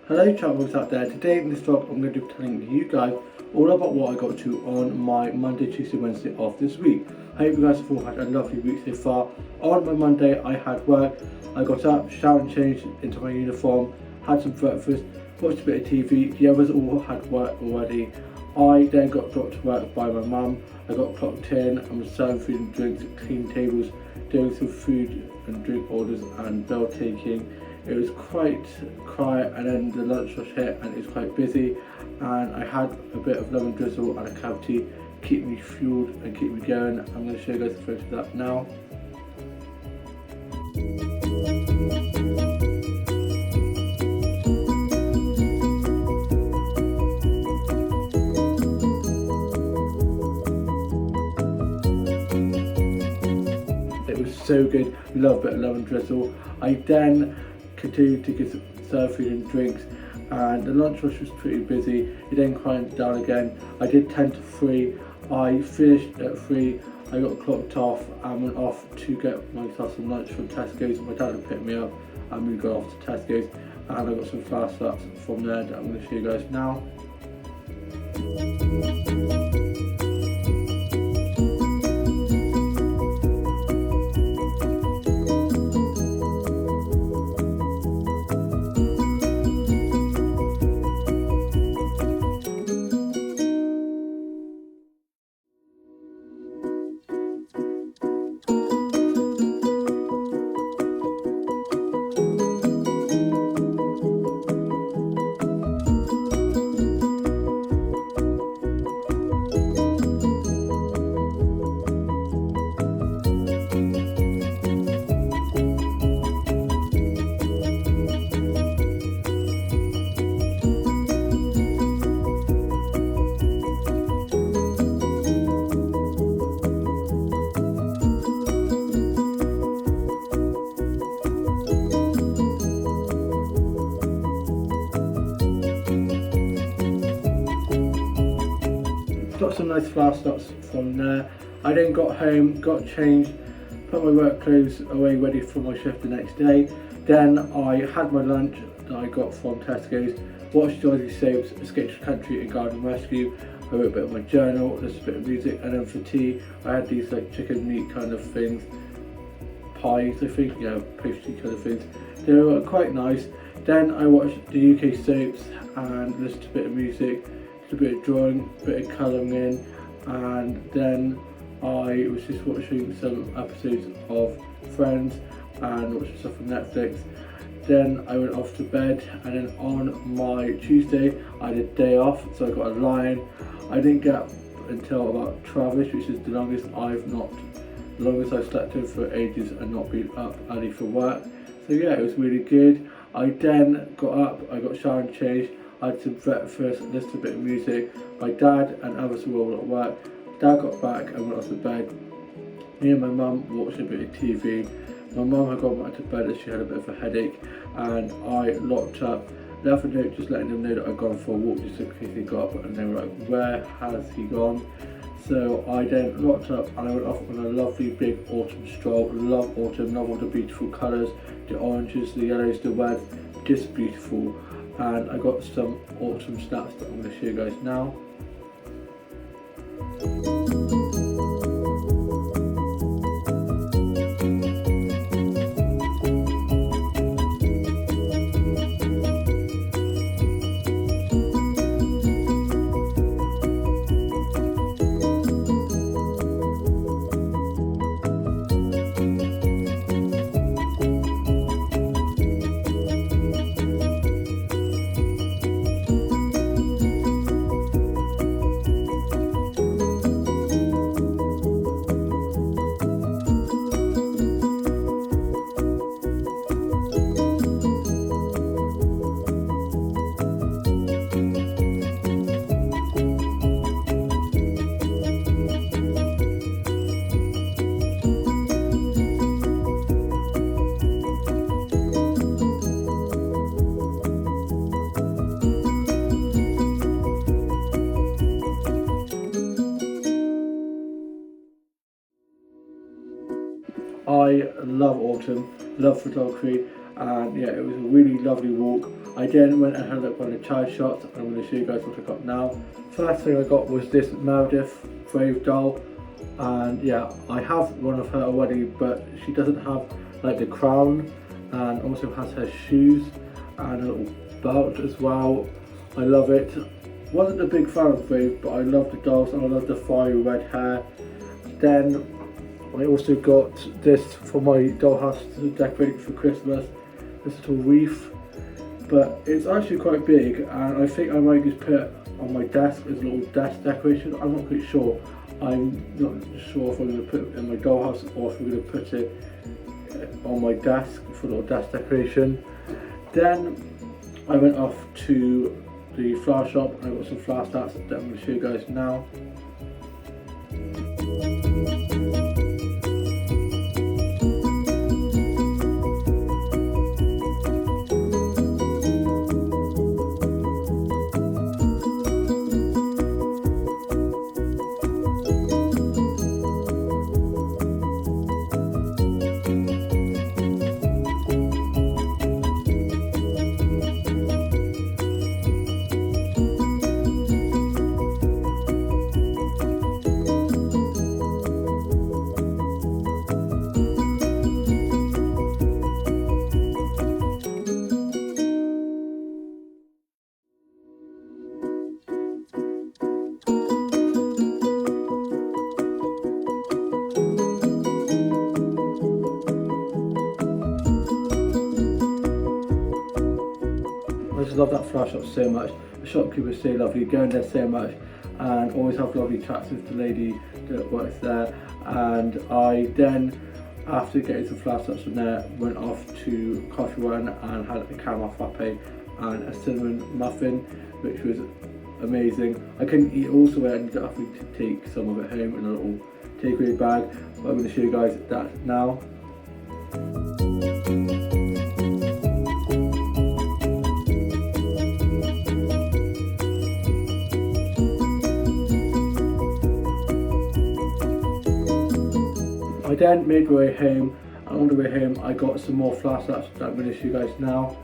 Hello travellers out there, today in this vlog I'm going to be telling you guys all about what I got to on my Monday, Tuesday, Wednesday of this week. I hope you guys have all had a lovely week so far. On my Monday I had work, I got up, showered and changed into my uniform, had some breakfast, watched a bit of TV, the others all had work already. I then got dropped to work by my mum, I got clocked in and was serving food and drinks, cleaning tables, doing some food and drink orders and bill taking. It was quite quiet and then the lunch rush hit and it was quite busy, and I had a bit of lemon drizzle and a cup of tea to keep me fueled and keep me going. I'm going to show you guys the photo of that now. It was so good, love a bit of lemon drizzle. I then continued to get serve food and drinks, and the lunch rush was pretty busy. It then climbed down again. I did 10 to 3. I finished at 3. I got clocked off and went off to get myself some lunch from Tesco's. My dad had picked me up and we got off to Tesco's, and I got some fast ups from there that I'm going to show you guys now. Got some nice flash stops from there. I then got home, got changed, put my work clothes away ready for my shift the next day. Then I had my lunch that I got from Tesco's, watched Josie Soaps, Escape to Country and Garden Rescue. I wrote a bit of my journal, just a bit of music, and then for tea I had these like chicken meat kind of things, pies I think, pastry kind of things. They were quite nice. Then I watched the UK soaps and listened to a bit of music, a bit of drawing, a bit of colouring in, and then I was just watching some episodes of Friends and watching stuff on Netflix. Then I went off to bed, and then on my Tuesday I had a day off, so I got a lie-in. I didn't get up until about 12ish, which is the longest I've slept in for ages and not been up early for work. So yeah, it was really good. I then got up, I got showered and changed, I had some breakfast, listened to a bit of music. My dad and others were all at work. Dad got back and went off to bed. Me and my mum watched a bit of TV. My mum had gone back to bed as she had a bit of a headache, and I locked up, left a note just letting them know that I'd gone for a walk just in case they got up, and they were like, where has he gone? So I then locked up and I went off on a lovely big autumn stroll. Love autumn, love all the beautiful colours, the oranges, the yellows, the reds, just beautiful. And I got some autumn snaps that I'm going to show you guys now. I love autumn, love photography, and yeah, it was a really lovely walk. I then went and had up one of the child shots, and I'm going to show you guys what I got now. First thing I got was this Meredith Brave doll, and yeah, I have one of her already, but she doesn't have like the crown, and also has her shoes and a little belt as well. I love it. Wasn't a big fan of Brave, but I love the dolls and I love the fiery red hair. Then I also got this for my dollhouse to decorate for Christmas, this little wreath, but it's actually quite big, and I think I might just put it on my desk as a little desk decoration. I'm not quite sure. I'm not sure if I'm going to put it in my dollhouse or if I'm going to put it on my desk for a little desk decoration. Then I went off to the flower shop and I got some flower stats that I'm going to show you guys now. I just love that flower shop so much. The shopkeeper is so lovely, going there so much, and always have lovely chats with the lady that works there. And I then, after getting some flower shops from there, went off to Coffee Run and had a caramel frappe and a cinnamon muffin, which was amazing. I couldn't eat all, so I ended up having to take some of it home in a little takeaway bag, but I'm going to show you guys that now. I then made my way home, and on the way home I got some more flower stats that I'm going to show you guys now.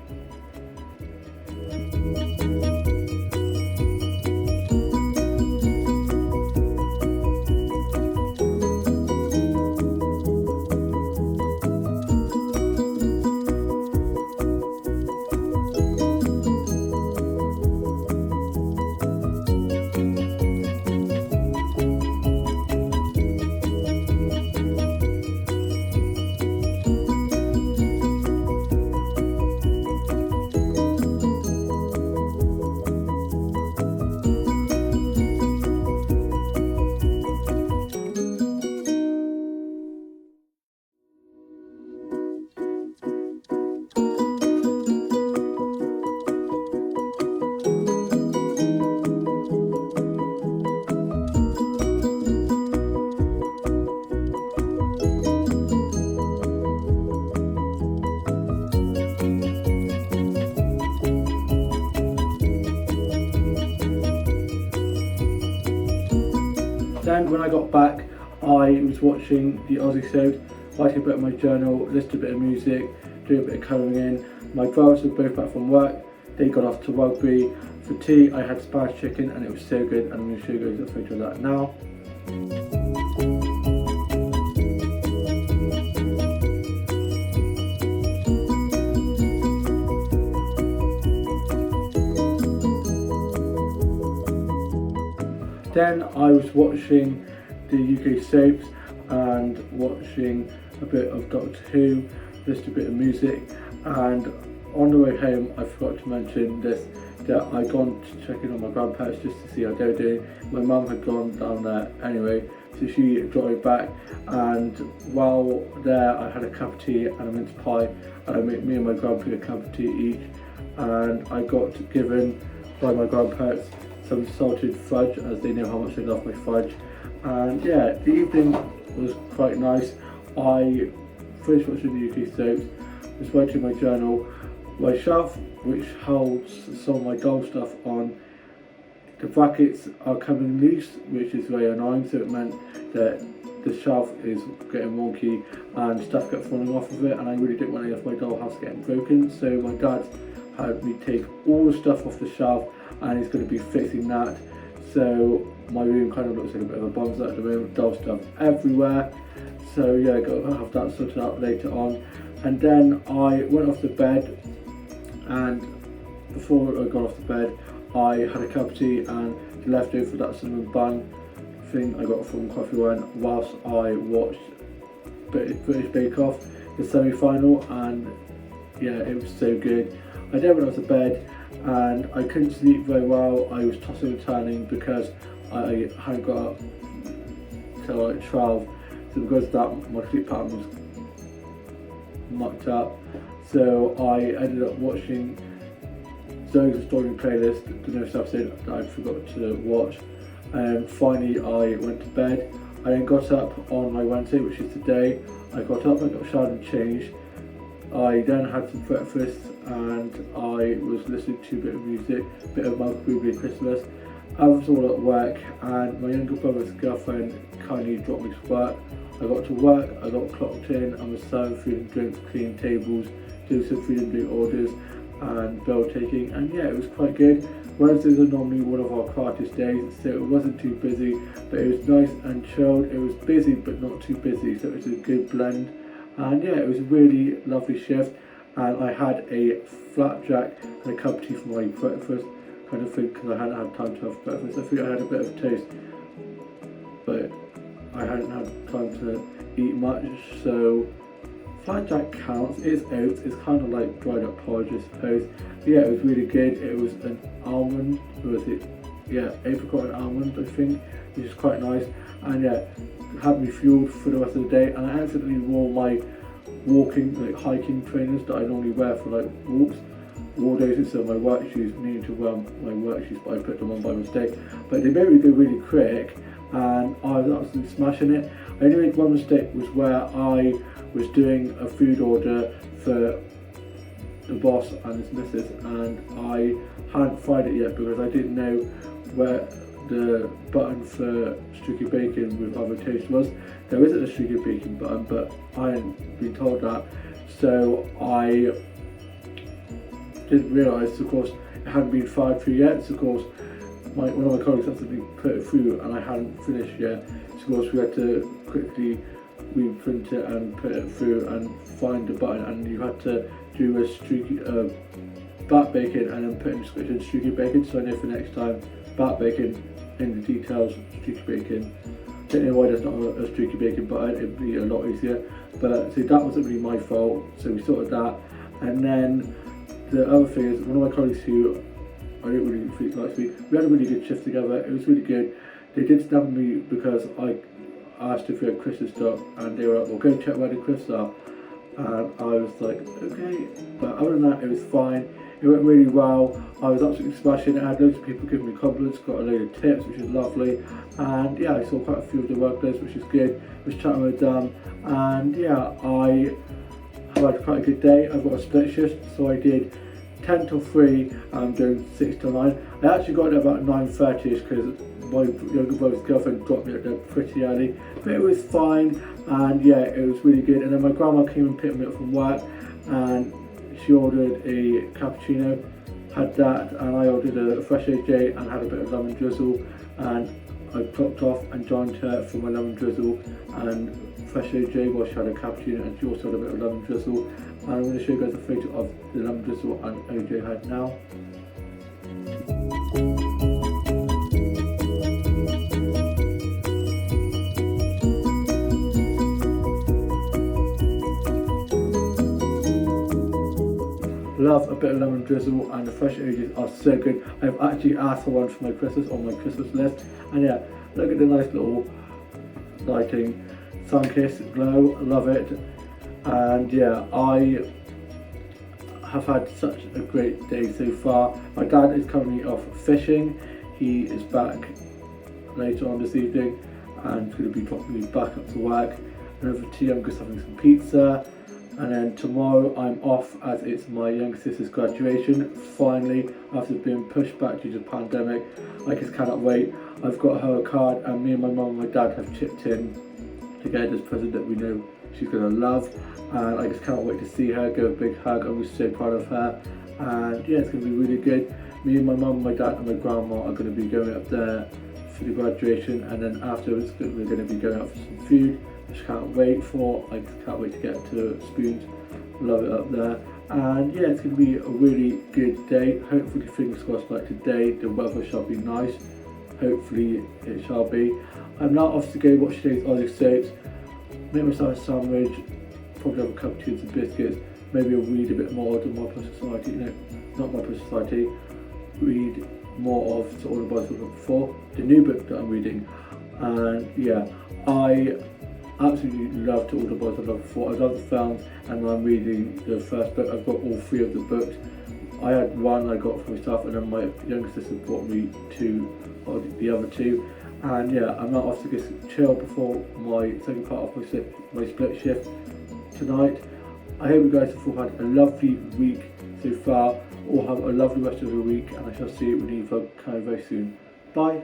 Then when I got back, I was watching the Aussie soaps, writing a bit of my journal, listening to a bit of music, doing a bit of colouring in. My brothers were both back from work, they got off to rugby. For tea I had Spanish chicken and it was so good, and I'm going to show you guys a photo of that now. Then I was watching the UK soaps and watching a bit of Doctor Who, just a bit of music, and on the way home I forgot to mention this, that I'd gone to check in on my grandparents just to see how they were doing. My mum had gone down there anyway, so she brought me back, and while there I had a cup of tea and a mince pie, and I made me and my grandpa a cup of tea each, and I got given by my grandparents some salted fudge, as they know how much I love my fudge. And yeah, the evening was quite nice. I finished watching the UK soaps, was writing my journal. My shelf, which holds some of my doll stuff on, the brackets are coming loose, which is very annoying, so it meant that the shelf is getting wonky and stuff kept falling off of it, and I really didn't want any of my dollhouse getting broken. So my dad had me take all the stuff off the shelf, and he's going to be fixing that. So my room kind of looks like a bit of a bombs at the moment, doll stuff everywhere. So yeah, got to have that sorted out later on. And then I went off to bed, and before I got off the bed, I had a cup of tea and the leftover that cinnamon bun thing I got from Coffee One whilst I watched British Bake Off, the semi-final, and yeah, it was so good. I then went off to bed and I couldn't sleep very well. I was tossing and turning because I hadn't got up till like 12, so because of that my sleep pattern was mucked up. So I ended up watching Zoe's Story playlist, the newest episode that I forgot to watch, and finally I went to bed. I then got up on my Wednesday, which is today. I got up, I got showered and changed. I then had some breakfast and I was listening to a bit of music, a bit of Michael Bublé Christmas. I was all at work and my younger brother's girlfriend kindly dropped me to work. I got to work, I got clocked in, I was serving food and drinks, cleaning tables, doing some food and drink orders and bill taking, and yeah, it was quite good. Wednesdays are normally one of our quietest days, so it wasn't too busy, but it was nice and chilled. It was busy but not too busy, so it was a good blend. And yeah, it was a really lovely shift, and I had a flapjack and a cup of tea for my breakfast kind of thing, because I hadn't had time to have breakfast. I think I had a bit of toast, but I hadn't had time to eat much, so flapjack counts. It's oats, it's kind of like dried up porridge, I suppose. But yeah, it was really good. It was an almond, or was it? Yeah, apricot and almond, I think, which is quite nice. And yeah, had me fueled for the rest of the day. And I accidentally wore my walking, like hiking trainers that I normally wear for like walks. Wore those instead of my work shoes, needing to wear my work shoes, but I put them on by mistake. But they made me go really quick, and I was absolutely smashing it. I only made one mistake, was where I was doing a food order for the boss and his missus, and I hadn't fried it yet because I didn't know where the button for streaky bacon with other toast was. There isn't a streaky bacon button, but I hadn't been told that, so I didn't realise, of course, it hadn't been fired through yet. So of course, one of my colleagues actually put it through and I hadn't finished yet. So of course we had to quickly reprint it and put it through and find the button, and you had to do a streaky bat bacon and then put in description streaky bacon, so I know for next time, bat bacon in the details, streaky bacon. Don't know why there's not a streaky bacon button, it'd be a lot easier. But so that wasn't really my fault, so we sorted that. And then the other thing is, one of my colleagues who I didn't really think likes me, we had a really good shift together. It was really good. They did snap me because I asked if we had Christmas stock, and they were like, well, go check where the crisps are. And I was like, okay. But other than that, it was fine. It went really well. I was absolutely smashing it. I had loads of people giving me compliments, got a load of tips, which is lovely. And yeah, I saw quite a few of the workers, which is good. I was chatting with them, and yeah, I have had quite a good day. I've got a split shift, so I did 10 till 3 and I'm doing 6 till 9. I actually got there about 9:30ish because my younger brother's girlfriend dropped me up there pretty early, but it was fine, and yeah, it was really good. And then my grandma came and picked me up from work, and she ordered a cappuccino, had that, and I ordered a fresh AJ and had a bit of lemon drizzle, and I clocked off and joined her for my lemon drizzle and fresh AJ while she had a cappuccino, and she also had a bit of lemon drizzle. And I'm going to show you guys a photo of the lemon drizzle and AJ had now. Love a bit of lemon drizzle, and the fresh AJs are so good. I've actually asked for one for my Christmas on my Christmas list, and yeah, look at the nice little lighting, sun-kissed glow, love it. And yeah, I have had such a great day so far. My dad is currently off fishing. He is back later on this evening and he's going to be dropping me back up to work. And over tea, I'm just having some pizza. And then tomorrow I'm off as it's my younger sister's graduation. Finally, after being pushed back due to the pandemic, I just cannot wait. I've got her a card, and me and my mum and my dad have chipped in to get her this present that we know she's going to love. And I just can't wait to see her, give her a big hug. I'm just so proud of her. And yeah, it's going to be really good. Me and my mum, my dad and my grandma are going to be going up there for the graduation, and then afterwards we're going to be going out for some food, which I can't wait for. I can't wait to get to Spoons. Love it up there. And yeah, it's going to be a really good day. Hopefully, fingers crossed, like today, the weather shall be nice. Hopefully it shall be. I'm now off to go watch today's Aussie soaps, make myself a sandwich, probably have a cup of tea and some biscuits, maybe I'll read a bit more of My Plus Society, no, not My Plus Society, read more of All the Boys I've Got Before, the new book that I'm reading. And yeah, I absolutely loved All the Boys I've Loved Before. I love the films, and I'm reading the first book. I've got all 3 of the books. I had one I got for myself, and then my younger sister brought me 2 of the other 2. And yeah, I'm not off to just chill before my second part of my split shift tonight. I hope you guys have all had a lovely week so far. All have a lovely rest of the week, and I shall see you with you very soon. Bye.